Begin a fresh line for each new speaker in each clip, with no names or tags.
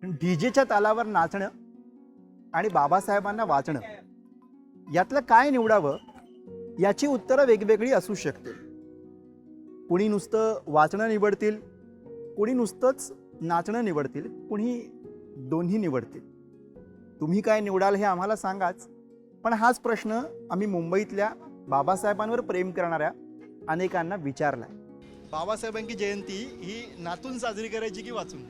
डीजेच्या तालावर नाचणं आणि बाबासाहेबांना वाचणं यातलं काय निवडावं याची उत्तरं वेगवेगळी असू शकते. कुणी नुसतं वाचणं निवडतील, कुणी नुसतंच नाचणं निवडतील, कुणी दोन्ही निवडतील. तुम्ही काय निवडाल हे आम्हाला सांगाच. पण हाच प्रश्न आम्ही मुंबईतल्या बाबासाहेबांवर प्रेम करणाऱ्या अनेकांना विचारला. बाबासाहेबांची जयंती ही नाचून साजरी करायची की वाचून?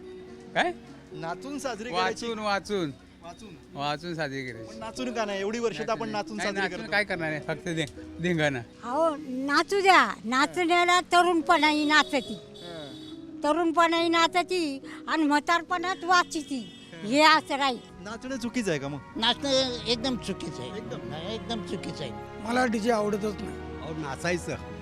काय
नाचून साजरी करायची?
वाचून वाचून
वाचून.
वाचून साजरी करायची.
पण नाचून का नाही? एवढी वर्ष तर आपण नाचून
काय
साजरी
नाचून
करतो.
काय करणार आहे? फक्त धिंगाणं.
अहो नाचू द्या, नाचण्याला तरुणपणाही नाचती, तरुणपणाही नाचती आणि म्हातारपणात वाचती, हे असं राहील.
नाचणं चुकीचं आहे का मग?
नाचणं एकदम चुकीचं आहे, एकदम चुकीचं आहे.
मला डीजे आवडतच नाही.
अहो नाचायचं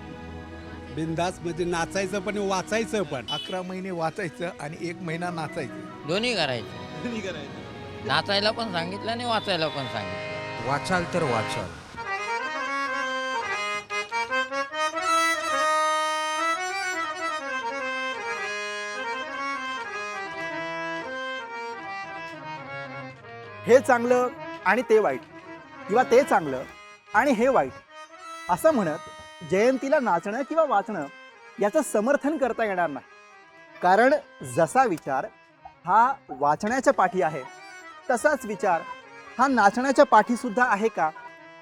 बिंदास म्हणजे नाचायचं पण वाचायचं पण.
11 महिने वाचायचं आणि 1 महिना नाचायचं.
दोन्ही करायचं.
नाही करायचं.
नाचायला पण सांगितलं आणि वाचायला पण सांगितलं.
वाचाल तर वाचाल.
हे चांगलं आणि ते वाईट, किंवा ते चांगलं आणि हे वाईट असं म्हणत जयंतीला नाचणं किंवा वाचणं याचं समर्थन करता येणार नाही. कारण जसा विचार हा वाचण्याच्या पाठी आहे, तसाच विचार हा नाचण्याच्या पाठीसुद्धा आहे का,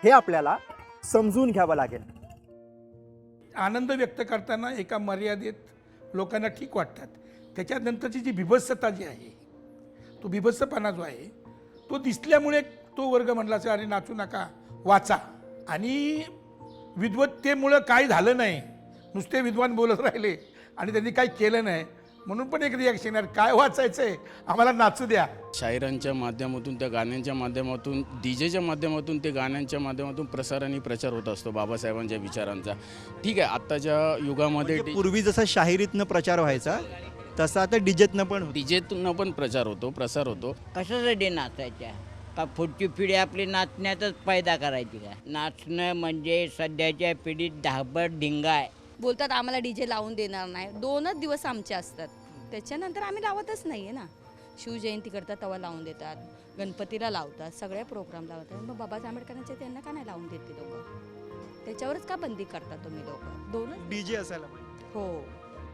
हे आपल्याला समजून घ्यावं लागेल.
आनंद व्यक्त करताना एका मर्यादेत लोकांना ठीक वाटतात. त्याच्यानंतरची जी बिभत्सता जी आहे, तो बिभत्सपणा जो आहे तो दिसल्यामुळे तो वर्ग म्हणला असेल अरे नाचू नका, वाचा. आणि विद्वत्तेमुळं काय झालं नाही, नुसते विद्वान बोलत राहिले आणि त्यांनी काही केलं नाही, म्हणून पण एक रिॲक्शन आहे, काय वाचायचंय आम्हाला, नाचू द्या.
शायरांच्या माध्यमातून, त्या गाण्यांच्या माध्यमातून, डीजेच्या माध्यमातून, ते गाण्यांच्या माध्यमातून प्रसार आणि प्रचार होत असतो बाबासाहेबांच्या विचारांचा. ठीक आहे, आत्ताच्या युगामध्ये
पूर्वी जसा शाहिरीतनं प्रचार व्हायचा तसा आता डीजेतनं पण
डीजेतून पण प्रचार होतो, प्रसार होतो.
कशासाठी नाचायच्या? का पुढची पिढी आपली नाचण्यातच फायदा करायची का? नाचणं म्हणजे सध्याच्या पिढीत धाबड ढिंगा आहे.
बोलतात आम्हाला डीजे लावून देणार नाही. 2च दिवस आमचे असतात, त्याच्यानंतर आम्ही लावतच नाही आहे ना. शिवजयंती करतात तेव्हा लावून देतात, गणपतीला लावतात, सगळे प्रोग्राम लावतात. मग बाबासाहेब आंबेडकरांचे त्यांना का नाही लावून देते लोक? त्याच्यावरच का बंदी करतात तुम्ही लोक? 2च
डीजे असायला पाहिजे.
हो,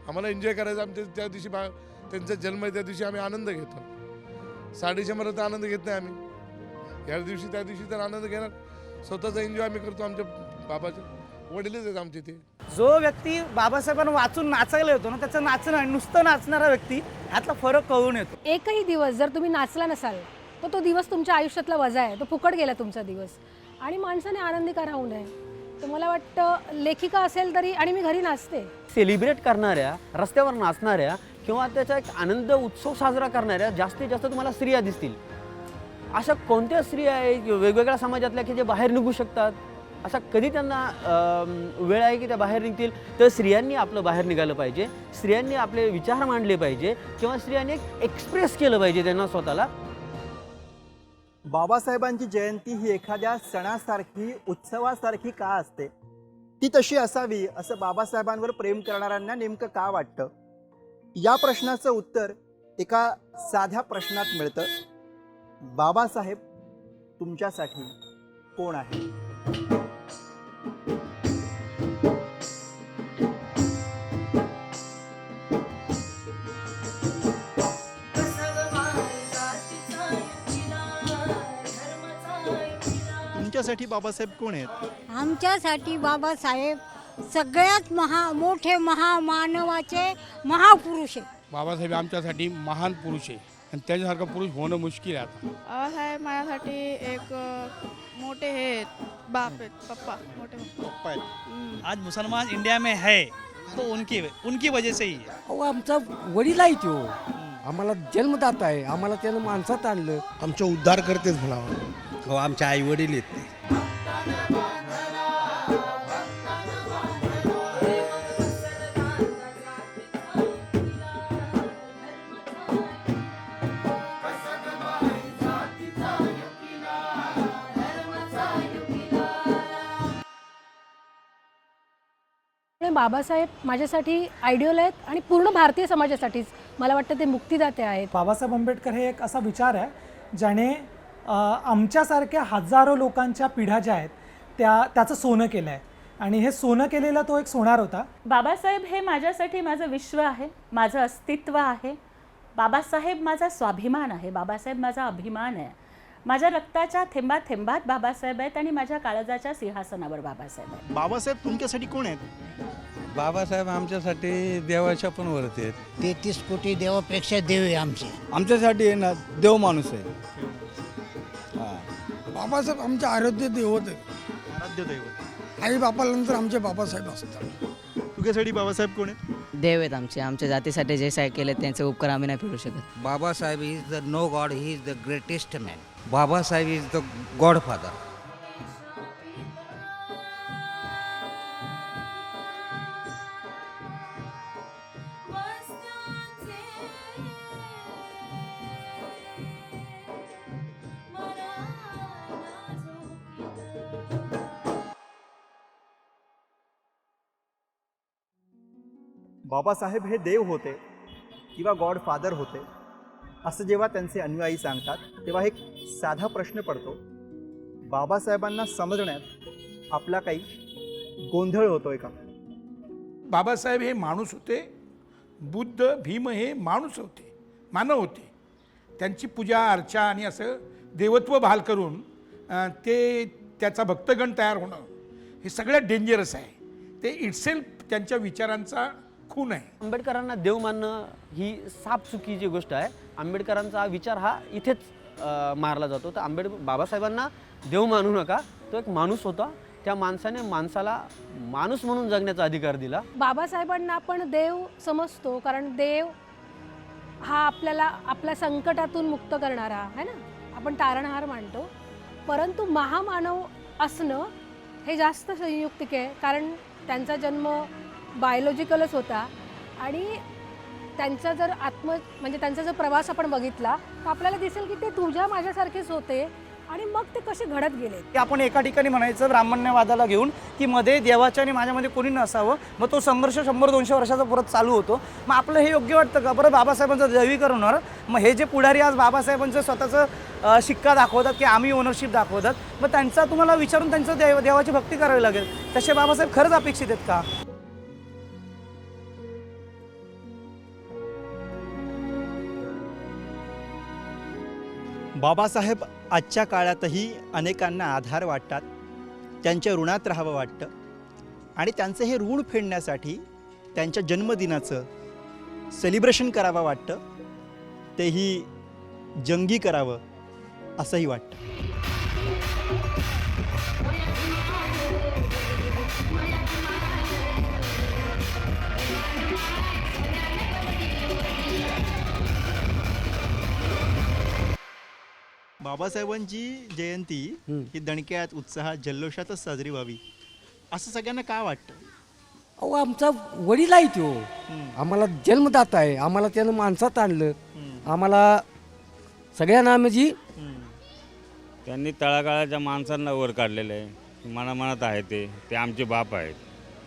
आम्हाला एन्जॉय करायचं. आमच्या त्या दिवशी त्यांचा जन्म आहे त्या दिवशी आम्ही आनंद घेतो. 150 तर आनंद घेत नाही आम्ही. या दिवशी त्या दिवशी तर आनंद घेणार, स्वतःचा एन्जॉय आम्ही करतो. आमच्या बाबाचे वडीलच आहेत आमचे ते.
जो व्यक्ती बाबासाहेबांना वाचून नाचायला येतो ना, त्याचं नाचणं आणि नुसतं नाचणारा व्यक्ती ह्यातला फरक कळून येतो.
एकही दिवस जर तुम्ही नाचला नसाल तर तो दिवस तुमच्या आयुष्यातला वजा आहे, तो फुकट गेला तुमचा दिवस. आणि माणसाने आनंदी का राहू नये? तर मला वाटतं लेखिका असेल तरी, आणि मी घरी नाचते,
सेलिब्रेट करणाऱ्या, रस्त्यावर नाचणाऱ्या किंवा त्याचा एक आनंद उत्सव साजरा करणाऱ्या जास्तीत जास्त तुम्हाला स्त्रिया दिसतील. अशा कोणत्या स्त्रिया आहेत वेगवेगळ्या समाजातल्या की जे बाहेर निघू शकतात? असा कधी त्यांना वेळ आहे की त्या बाहेर निघतील? तर स्त्रियांनी आपलं बाहेर निघालं पाहिजे, स्त्रियांनी आपले विचार मांडले पाहिजे, किंवा स्त्रियांनी एक एक्सप्रेस केलं पाहिजे त्यांना स्वतःला.
बाबासाहेबांची जयंती ही एखाद्या सणासारखी, उत्सवासारखी का असते? ती तशी असावी असं बाबासाहेबांवर प्रेम करणाऱ्यांना नेमकं का वाटतं? या प्रश्नाचं उत्तर एका साध्या प्रश्नात मिळतं. बाबासाहेब तुमच्यासाठी कोण आहे? तुमच्यासाठी बाबासाहेब कोण आहेत?
आमच्यासाठी बाबासाहेब सगळ्यात मोठे महामानवाचे महापुरुष आहे.
बाबासाहेब आमच्यासाठी महान पुरुष आहे आणि त्याच्यासारखा पुरुष होणं मुश्किल आहे आता.
बाबासाहेब माझ्यासाठी एक मोठे हे बाप आहेत, पप्पा, मोठे
पप्पा आहेत.
आज मुसलमान इंडिया में है तो उनकी वजह से ही है.
अहो आमचा वडील आहे तो, आम्हाला जन्मदाता आहे, आम्हाला त्यानं माणसात आणलं.
आमचा उद्धार करतेच म्हणावं.
हो आमचे आई वडील आहेत ते.
बाबासाहेब माझ्यासाठी आयडियल आहेत आणि पूर्ण भारतीय समाजासाठीच मला वाटतं ते मुक्तिदाते आहेत.
बाबासाहेब आंबेडकर हे एक असा विचार आहे ज्याने आमच्यासारख्या हजारो लोकांच्या पिढ्या ज्या आहेत त्याचं सोनं केलं आहे आणि हे सोनं केलेला तो एक सोनार होता.
बाबासाहेब हे माझ्यासाठी माझं विश्व आहे, माझं अस्तित्व आहे. बाबासाहेब माझा स्वाभिमान आहे, बाबासाहेब माझा अभिमान आहे. माझ्या रक्ताच्या थेंबात थेंबात बाबासाहेब आहेत आणि माझ्या काळजाच्या सिंहासनावर बाबासाहेब आहेत.
बाबासाहेब तुमच्यासाठी कोण आहेत?
बाबासाहेब आमच्यासाठी देवाच्या पण वरती आहेत.
33 कोटी देवापेक्षा देव आहे आमचे.
आमच्यासाठी आहे ना देव माणूस आहे.
बाबासाहेब आमचे आराध्य दैवत आहे.
आराध्य दैवत.
आई बापानंतर आमचे बाबासाहेब असतात.
तुझ्यासाठी बाबासाहेब कोण आहेत?
देव आहेत आमच्या जातीसाठी जे काय केले त्यांचे उपकार आम्ही नाही फेडू शकत.
Babasaheb is the no god, he is the greatest man. Babasaheb is the god father.
Babasaheb हे देव होते किंवा गॉड फादर होते असं जेव्हा त्यांचे अनुयायी सांगतात तेव्हा एक साधा प्रश्न पडतो, बाबासाहेबांना समजण्यात आपला काही गोंधळ होतोय का?
बाबासाहेब हे माणूस होते, बुद्ध भीम हे माणूस होते, मानव होते. त्यांची पूजा अर्चा आणि असं देवत्व भाल करून त्याचा भक्तगण तयार होणं हे सगळ्यात डेंजरस आहे. ते इटसेल्फ त्यांच्या विचारांचा खून आहे.
आंबेडकरांना देव मानणं ही साफ चुकीची गोष्ट आहे. आंबेडकरांचा विचार हा इथेच मारला जातो. तर बाबासाहेबांना देव मानू नका, तो एक माणूस होता. त्या माणसाने माणसाला माणूस म्हणून जगण्याचा अधिकार दिला.
बाबासाहेबांना आपण देव समजतो कारण देव हा आपल्याला आपल्या संकटातून मुक्त करणारा आहे ना, आपण तारणहार मानतो. परंतु महामानव असणं हे जास्त संयुक्तिक आहे कारण त्यांचा जन्म बायोलॉजिकलच होता आणि त्यांचा जर म्हणजे त्यांचा जर प्रवास आपण बघितला तर आपल्याला दिसेल की ते तुझ्या माझ्यासारखेच होते आणि मग ते कसे घडत गेले.
की आपण एका ठिकाणी म्हणायचं ब्राह्मण्यवादाला घेऊन की मध्ये देवाच्या आणि माझ्यामध्ये कोणी नसावं, मग तो संघर्ष 100-200 वर्षाचा परत चालू होतो. मग आपलं हे योग्य वाटतं का? बरं, बाबासाहेबांचं दैवीकरण होणार, मग हे जे पुढारी आज बाबासाहेबांचं स्वतःचं शिक्का दाखवतात की आम्ही ओनरशिप दाखवतात, मग त्यांचा तुम्हाला विचारून त्यांचं देवाची भक्ती करावी लागेल. तसे बाबासाहेब खरंच अपेक्षित आहेत का?
बाबासाहेब आजच्या काळातही अनेकांना आधार वाटतात, त्यांच्या ऋणात राहावं वाटतं आणि त्यांचं हे ऋण फेडण्यासाठी त्यांच्या जन्मदिनाचं सेलिब्रेशन करावं वाटतं, तेही जंगी करावं असंही वाटतं. बाबासाहेबांची जयंती ही दणक्यात उत्साहात जल्लोषातच साजरी व्हावी असं सगळ्यांना का वाटतं?
अहो, आमचा वडील आहे तो, आम्हाला जन्मदाता आहे, आम्हाला त्यानं माणसात आणलं, आम्हाला सगळ्यांना म्हणजे
त्यांनी तळागाळाच्या माणसांना वर काढलेलं आहे. मनामनात आहे ते आमचे बाप आहेत,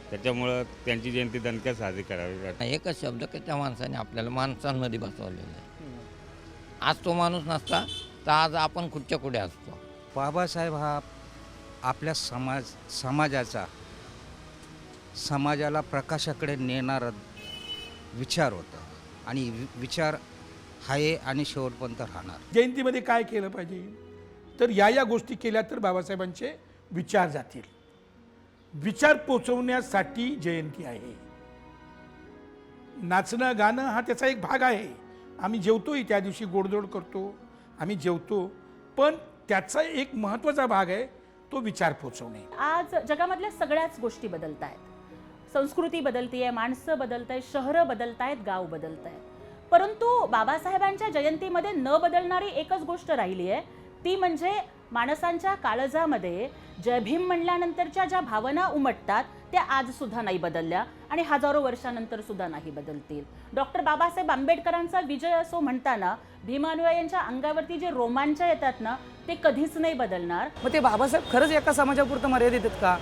त्याच्यामुळं त्यांची जयंती दणक्यात साजरी करावी.
एकच शब्द की त्या माणसाने आपल्याला माणसांमध्ये बसवलेलं आहे. आज तो माणूस नसता तर आज आपण कुठच्या कुठे असतो.
बाबासाहेब हा आपल्या समाजाला प्रकाशाकडे नेणारा विचार होता आणि विचार आहे आणि शेवटपर्यंत राहणार.
जयंतीमध्ये काय केलं पाहिजे तर या गोष्टी केल्या तर बाबासाहेबांचे विचार जातील. विचार पोचवण्यासाठी जयंती आहे. नाचणं गाणं हा त्याचा एक भाग आहे. आम्ही जेवतोही त्या दिवशी, गोडधोड करतो, आम्ही जेवतो, पण त्याचा एक महत्त्वाचा भाग आहे तो विचार पोचवणे.
आज जगामधल्या सगळ्याच गोष्टी बदलत आहेत. संस्कृती बदलतीये, माणसं बदलत आहेत, शहरं बदलत आहेत, गाव बदलत आहेत. परंतु बाबासाहेबांच्या जयंतीमध्ये न बदलणारी एकच गोष्ट राहिली आहे, ती म्हणजे माणसांच्या काळजामध्ये जय भीम म्हणल्यानंतरच्या ज्या भावना उमटतात त्या आज सुद्धा नाही बदलल्या आणि हजारो वर्षानंतर सुद्धा नाही बदलतील. डॉक्टर बाबासाहेब आंबेडकरांचा विजय असो म्हणताना भीमानुयायांच्या अंगावरती जे रोमांच येतात ना ते कधीच नाही बदलणार.
मग ते बाबासाहेब खरंच एका समाजापुरतं मर्यादित आहेत का?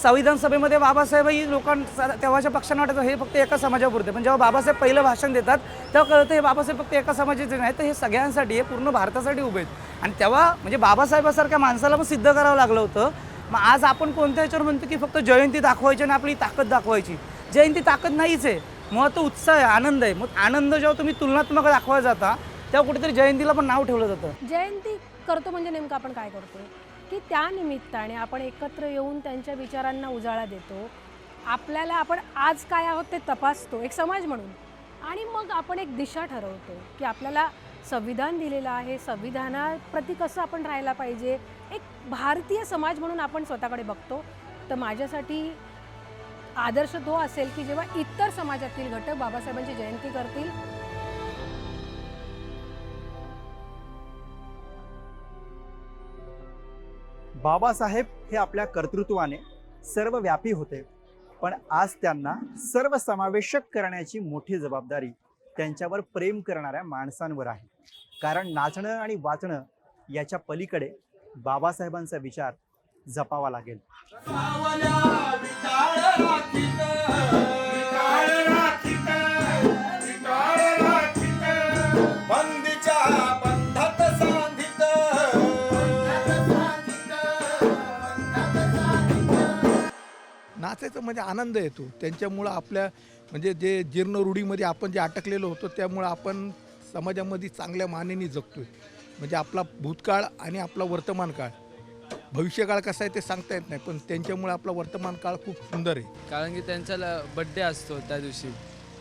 संविधान सभेमध्ये बाबासाहेब ही लोकांना तेव्हाच्या पक्षांना वाटतं हे फक्त एका समाजापुरते, पण जेव्हा बाबासाहेब पहिलं भाषण देतात तेव्हा कळतं हे बाबासाहेब फक्त एका समाजाचे नाही, तर हे सगळ्यांसाठी, हे पूर्ण भारतासाठी उभे आहेत. आणि तेव्हा म्हणजे बाबासाहेबासारख्या माणसाला पण सिद्ध करावं लागलं होतं. मग आज आपण कोणत्या ह्याच्यावर म्हणतो की फक्त जयंती दाखवायची आणि आपली ताकद दाखवायची. जयंती ताकद नाहीच आहे, मुळात तो उत्साह आहे, आनंद आहे. मग आनंद जेव्हा तुम्ही तुलनात्मक दाखवायला जाता तेव्हा कुठेतरी जयंतीला पण नाव ठेवलं जातं.
जयंती करतो म्हणजे नेमकं आपण काय करतो की त्या निमित्ताने आपण एकत्र येऊन त्यांच्या विचारांना उजाळा देतो. आपण आज काय आहोत ते तपासतो एक समाज म्हणून, आणि मग आपण एक दिशा ठरवतो की आपल्याला संविधान दिलेलं आहे, संविधानाप्रती कसं आपण राहायला पाहिजे. एक भारतीय समाज म्हणून आपण स्वतःकडे बघतो. तर माझ्यासाठी आदर्श तो असेल की जेव्हा इतर समाजातील घटक बाबासाहेबांची जयंती करतील.
बाबासाहेब हे आपल्या कर्तृत्वाने सर्वव्यापी होते, पण आज त्यांना सर्वसमावेशक करण्याची मोठी जबाबदारी त्यांच्यावर प्रेम करणाऱ्या माणसांवर आहे. कारण नाचणं आणि वाचणं याच्या पलीकडे बाबासाहेबांचा विचार जपावा लागेल.
नाचायचं म्हणजे आनंद येतो त्यांच्यामुळं. आपल्या म्हणजे जे जीर्ण रूढीमध्ये आपण जे अटकलेलो होतो त्यामुळं आपण समाजामध्ये चांगल्या मानेने जगतोय. म्हणजे आपला भूतकाळ आणि आपला वर्तमान काळ, भविष्यकाळ कसा आहे ते सांगता येत नाही, पण त्यांच्यामुळे आपला वर्तमान काळ खूप सुंदर आहे.
कारण की त्यांचा बड्डे असतो त्या दिवशी,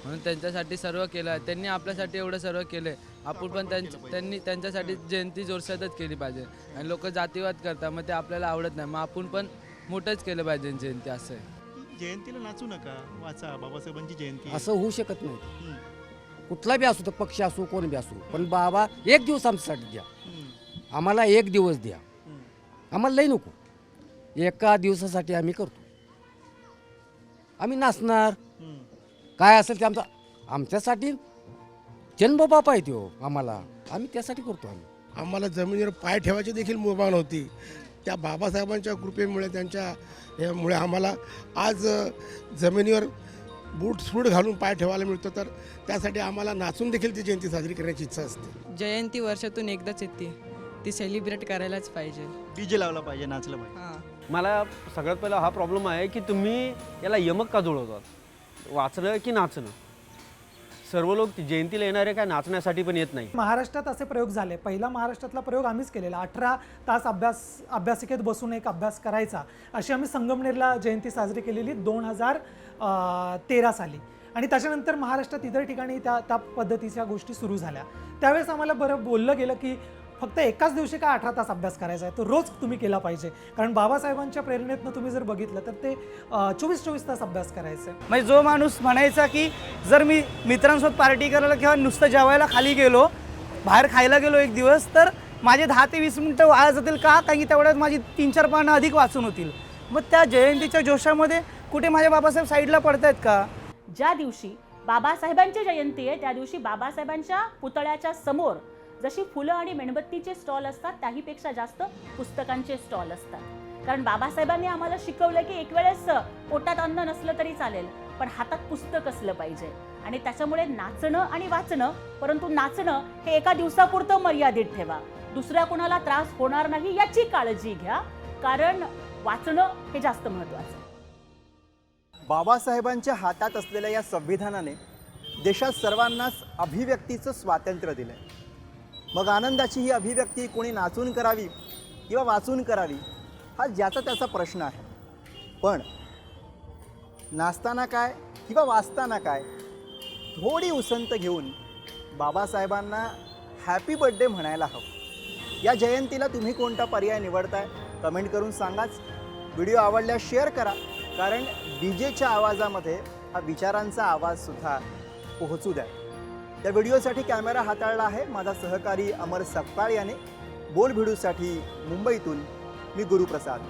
म्हणून त्यांच्यासाठी सर्व केलं. त्यांनी आपल्यासाठी एवढं सर्व केलं आहे, आपण पण त्यांनी त्यांच्यासाठी जयंती जोरशोरात केली पाहिजे. आणि लोक जातीवाद करतात, मग ते आपल्याला आवडत नाही, मग आपण पण मोठंच केलं पाहिजे जयंती. असं आहे.
जयंतीला नाचू नका, वाचा बाबासाहेबांची जयंती.
असं होऊ शकत नाही. कुठला बी असू, तर पक्ष असू, कोण बी असू, पण बाबा एक दिवस आमच्यासाठी द्या, आम्हाला एक दिवस द्या, आम्हाला लई नको. एका दिवसासाठी आम्ही करतो, आम्ही नाचणार, काय असेल ते आमच्यासाठी जन्मबाप आहे तो आम्हाला, आम्ही त्यासाठी करतो.
आम्हाला जमिनीवर पाय ठेवायची देखील मुभा नव्हती. त्या बाबासाहेबांच्या कृपेमुळे, त्यांच्या यामुळे आम्हाला आज जमिनीवर सूट घालून पाय ठेवायला मिळतो. तर त्यासाठी आम्हाला नाचून देखील ती जयंती साजरी करण्याची इच्छा असते.
जयंती वर्षातून एकदाच येते, ती सेलिब्रेट करायलाच पाहिजे.
डीजे लावला पाहिजे, नाचलं पाहिजे.
मला सगळ्यात पहिला हा प्रॉब्लेम आहे की तुम्ही याला यमक का जुळवतात, वाचणं की नाचणं. सर्व लोक जयंतीला येणारे काय नाचण्यासाठी पण येत नाही.
महाराष्ट्रात असे प्रयोग झाले. पहिला महाराष्ट्रातला प्रयोग आम्हीच केलेला. 18 तास अभ्यासिकेत बसून एक अभ्यास करायचा, अशी आम्ही संगमनेरला जयंती साजरी केलेली 2013 साली. आणि त्याच्यानंतर महाराष्ट्रात इतर ठिकाणी त्या पद्धतीच्या गोष्टी सुरू झाल्या. त्यावेळेस आम्हाला बरं बोललं गेलं की फक्त एकाच दिवशी काय 18 तास अभ्यास करायचा आहे, तो रोज तुम्ही केला पाहिजे. कारण बाबासाहेबांच्या प्रेरणेतनं तुम्ही जर बघितलं तर ते 24-24 तास अभ्यास करायचे.
म्हणजे जो माणूस म्हणायचा की जर मी मित्रांसोबत पार्टी करायला किंवा नुसतं जेवायला खाली गेलो, बाहेर खायला गेलो एक दिवस, तर माझे 10 ते 20 मिनटं वाया जातील का, कारण की तेवढ्यात माझी 3-4 पानं अधिक वाचून होतील. मग त्या जयंतीच्या जोशामध्ये कुठे माझे बाबासाहेब साईडला पडतायत का?
ज्या दिवशी बाबासाहेबांची जयंती आहे त्या दिवशी बाबासाहेबांच्या पुतळ्याच्या समोर जशी फुलं आणि मेणबत्तीचे स्टॉल असतात, त्याहीपेक्षा जास्त पुस्तकांचे स्टॉल असतात. कारण बाबासाहेबांनी आम्हाला शिकवलं की एक वेळेस पोटात अन्न नसलं तरी चालेल, पण हातात पुस्तक असलं पाहिजे. आणि त्याच्यामुळे नाचणं आणि वाचणं, परंतु नाचणं हे एका दिवसापुरतं मर्यादित ठेवा, दुसऱ्या कोणाला त्रास होणार नाही याची काळजी घ्या, कारण वाचणं हे जास्त महत्त्वाचं.
बाबासाहेबांच्या हातात असलेल्या या संविधानाने देशात सर्वांनाच अभिव्यक्तीचं स्वातंत्र्य दिलंय. मग आनंदाची ही अभिव्यक्ती कोणी नाचून करावी किंवा वाचून करावी, हा ज्याचा त्याचा प्रश्न आहे. पण नाचताना काय किंवा वाचताना काय, थोडी उसंत घेऊन बाबासाहेबांना हॅपी बर्थडे म्हणायला हवं. या जयंतीला तुम्ही कोणता पर्याय निवडताय कमेंट करून सांगाच. व्हिडिओ आवडल्यास शेअर करा, कारण डीजेच्या आवाजामध्ये हा विचारांचा आवाजसुद्धा पोहोचू द्या. त्या व्हिडिओसाठी कॅमेरा हाताळला आहे माझा सहकारी अमर सकपाळ याने. बोल भिडूसाठी मुंबईतून मी गुरुप्रसाद.